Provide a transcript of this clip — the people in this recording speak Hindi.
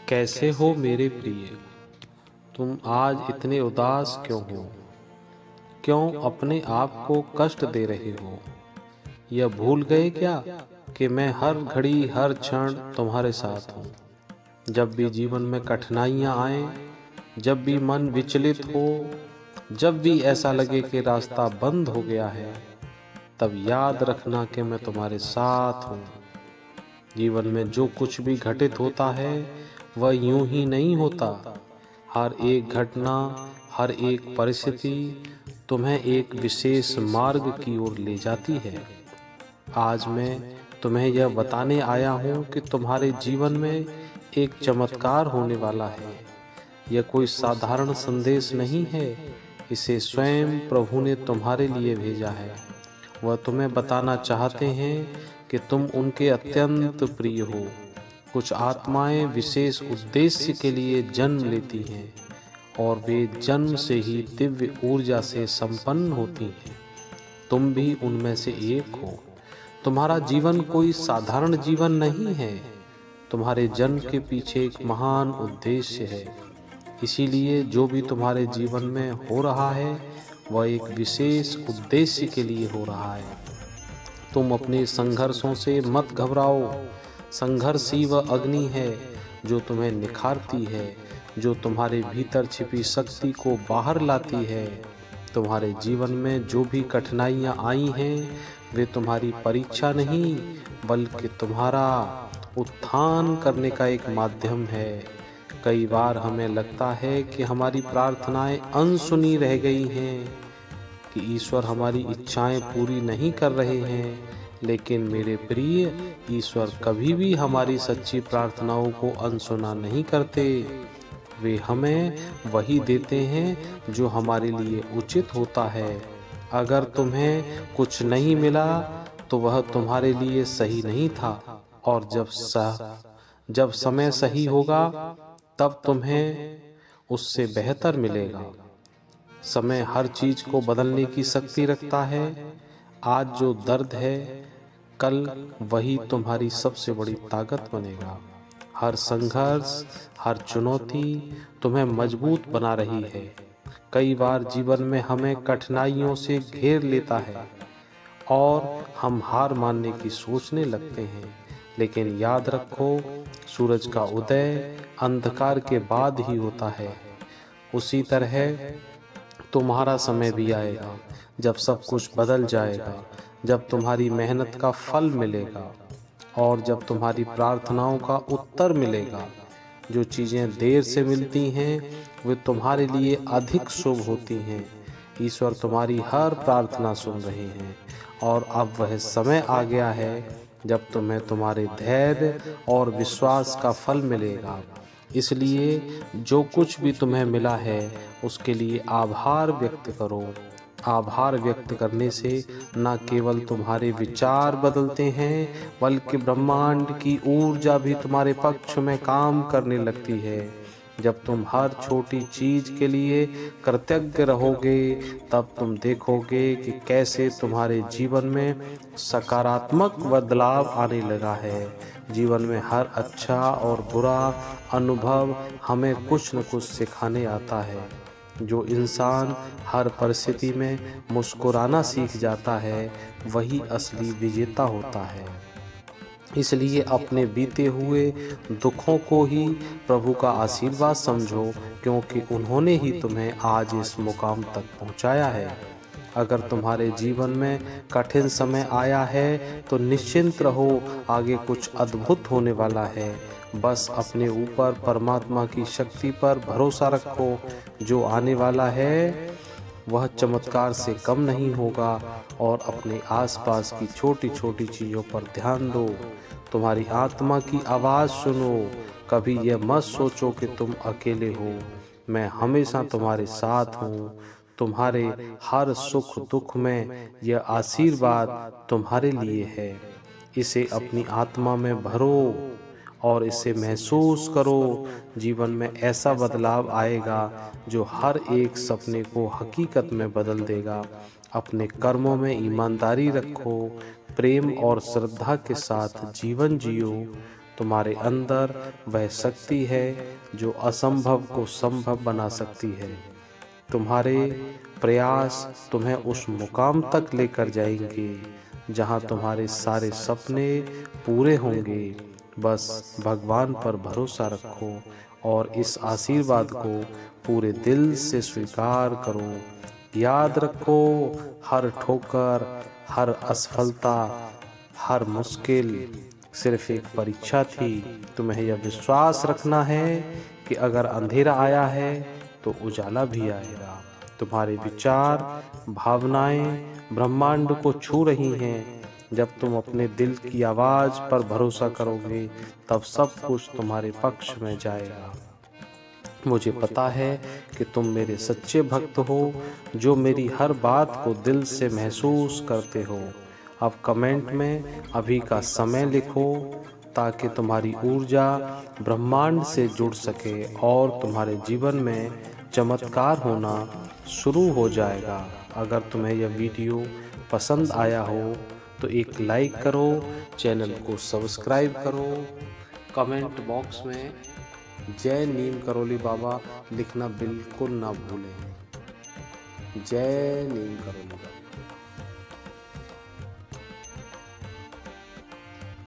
कैसे हो मेरे प्रिय? तुम आज इतने उदास क्यों हो? क्यों अपने आप को कष्ट दे रहे हो? यह भूल गए क्या कि मैं हर घड़ी हर क्षण तुम्हारे साथ हूँ। जब भी जीवन में कठिनाइयाँ आए, जब भी मन विचलित हो, जब भी ऐसा लगे कि रास्ता बंद हो गया है, तब याद रखना कि मैं तुम्हारे साथ हूँ। जीवन में जो कुछ भी घटित होता है वह यूं ही नहीं होता। हर एक घटना, हर एक परिस्थिति तुम्हें एक विशेष मार्ग की ओर ले जाती है। आज मैं तुम्हें यह बताने आया हूँ कि तुम्हारे जीवन में एक चमत्कार होने वाला है। यह कोई साधारण संदेश नहीं है, इसे स्वयं प्रभु ने तुम्हारे लिए भेजा है। वह तुम्हें बताना चाहते हैं कि तुम उनके अत्यंत प्रिय हो। कुछ आत्माएं विशेष उद्देश्य के लिए जन्म लेती हैं और वे जन्म से ही दिव्य ऊर्जा से संपन्न होती हैं। तुम भी उनमें से एक हो। तुम्हारा जीवन कोई साधारण जीवन नहीं है। तुम्हारे जन्म के पीछे एक महान उद्देश्य है। इसीलिए जो भी तुम्हारे जीवन में हो रहा है वह एक विशेष उद्देश्य के लिए हो रहा है। तुम अपने संघर्षों से मत घबराओ। संघर्ष ही वह अग्नि है जो तुम्हें निखारती है, जो तुम्हारे भीतर छिपी शक्ति को बाहर लाती है। तुम्हारे जीवन में जो भी कठिनाइयाँ आई हैं वे तुम्हारी परीक्षा नहीं बल्कि तुम्हारा उत्थान करने का एक माध्यम है। कई बार हमें लगता है कि हमारी प्रार्थनाएं अनसुनी रह गई हैं, कि ईश्वर हमारी इच्छाएं पूरी नहीं कर रहे हैं। लेकिन मेरे प्रिय, ईश्वर कभी भी हमारी सच्ची प्रार्थनाओं को अनसुना नहीं करते। वे हमें वही देते हैं जो हमारे लिए उचित होता है। अगर तुम्हें कुछ नहीं मिला तो वह तुम्हारे लिए सही नहीं था, और जब समय सही होगा तब तुम्हें उससे बेहतर मिलेगा। समय हर चीज को बदलने की शक्ति रखता है। आज जो दर्द है, कल वही तुम्हारी सबसे बड़ी ताकत बनेगा। हर संघर्ष, हर चुनौती तुम्हें मजबूत बना रही है। कई बार जीवन में हमें कठिनाइयों से घेर लेता है और हम हार मानने की सोचने लगते हैं। लेकिन याद रखो, सूरज का उदय अंधकार के बाद ही होता है। उसी तरह तुम्हारा समय भी आएगा जब सब कुछ बदल जाएगा, जब तुम्हारी मेहनत का फल मिलेगा और जब तुम्हारी प्रार्थनाओं का उत्तर मिलेगा। जो चीज़ें देर से मिलती हैं वे तुम्हारे लिए अधिक शुभ होती हैं। ईश्वर तुम्हारी हर प्रार्थना सुन रहे हैं और अब वह समय आ गया है जब तुम्हें तुम्हारे धैर्य और विश्वास का फल मिलेगा। इसलिए जो कुछ भी तुम्हें मिला है उसके लिए आभार व्यक्त करो। आभार व्यक्त करने से न केवल तुम्हारे विचार बदलते हैं बल्कि ब्रह्मांड की ऊर्जा भी तुम्हारे पक्ष में काम करने लगती है। जब तुम हर छोटी चीज के लिए कृतज्ञ रहोगे तब तुम देखोगे कि कैसे तुम्हारे जीवन में सकारात्मक बदलाव आने लगा है। जीवन में हर अच्छा और बुरा अनुभव हमें कुछ न कुछ सिखाने आता है। जो इंसान हर परिस्थिति में मुस्कुराना सीख जाता है वही असली विजेता होता है। इसलिए अपने बीते हुए दुखों को ही प्रभु का आशीर्वाद समझो, क्योंकि उन्होंने ही तुम्हें आज इस मुकाम तक पहुंचाया है। अगर तुम्हारे जीवन में कठिन समय आया है तो निश्चिंत रहो, आगे कुछ अद्भुत होने वाला है। बस अपने ऊपर परमात्मा की शक्ति पर भरोसा रखो। जो आने वाला है वह चमत्कार से कम नहीं होगा। और अपने आसपास की छोटी छोटी चीज़ों पर ध्यान दो। तुम्हारी आत्मा की आवाज़ सुनो। कभी यह मत सोचो कि तुम अकेले हो। मैं हमेशा तुम्हारे साथ हूँ। तुम्हारे हर सुख दुख में यह आशीर्वाद तुम्हारे लिए है। इसे अपनी आत्मा में भरो और इसे महसूस करो। जीवन में ऐसा बदलाव आएगा जो हर एक सपने को हकीकत में बदल देगा। अपने कर्मों में ईमानदारी रखो, प्रेम और श्रद्धा के साथ जीवन जियो। तुम्हारे अंदर वह शक्ति है जो असंभव को संभव बना सकती है। तुम्हारे प्रयास तुम्हें उस मुकाम तक लेकर जाएंगे जहां तुम्हारे सारे सपने पूरे होंगे। बस भगवान पर भरोसा रखो और इस आशीर्वाद को पूरे दिल से स्वीकार करो। याद रखो, हर ठोकर, हर असफलता, हर मुश्किल सिर्फ एक परीक्षा थी। तुम्हें यह विश्वास रखना है कि अगर अंधेरा आया है तो उजाला भी आएगा। तुम्हारे विचार, भावनाएं ब्रह्मांड को छू रही हैं। जब तुम अपने दिल की आवाज पर भरोसा करोगे तब सब कुछ तुम्हारे पक्ष में जाएगा। मुझे पता है कि तुम मेरे सच्चे भक्त हो जो मेरी हर बात को दिल से महसूस करते हो। अब कमेंट में अभी का समय लिखो ताकि तुम्हारी ऊर्जा ब्रह्मांड से जुड़ सके और तुम्हारे जीवन में चमत्कार होना शुरू हो जाएगा। अगर तुम्हें यह वीडियो पसंद आया हो तो एक लाइक करो, चैनल को सब्सक्राइब करो, कमेंट बॉक्स में जय नीम करोली बाबा लिखना बिल्कुल ना भूलें। जय नीम करोली बाबा।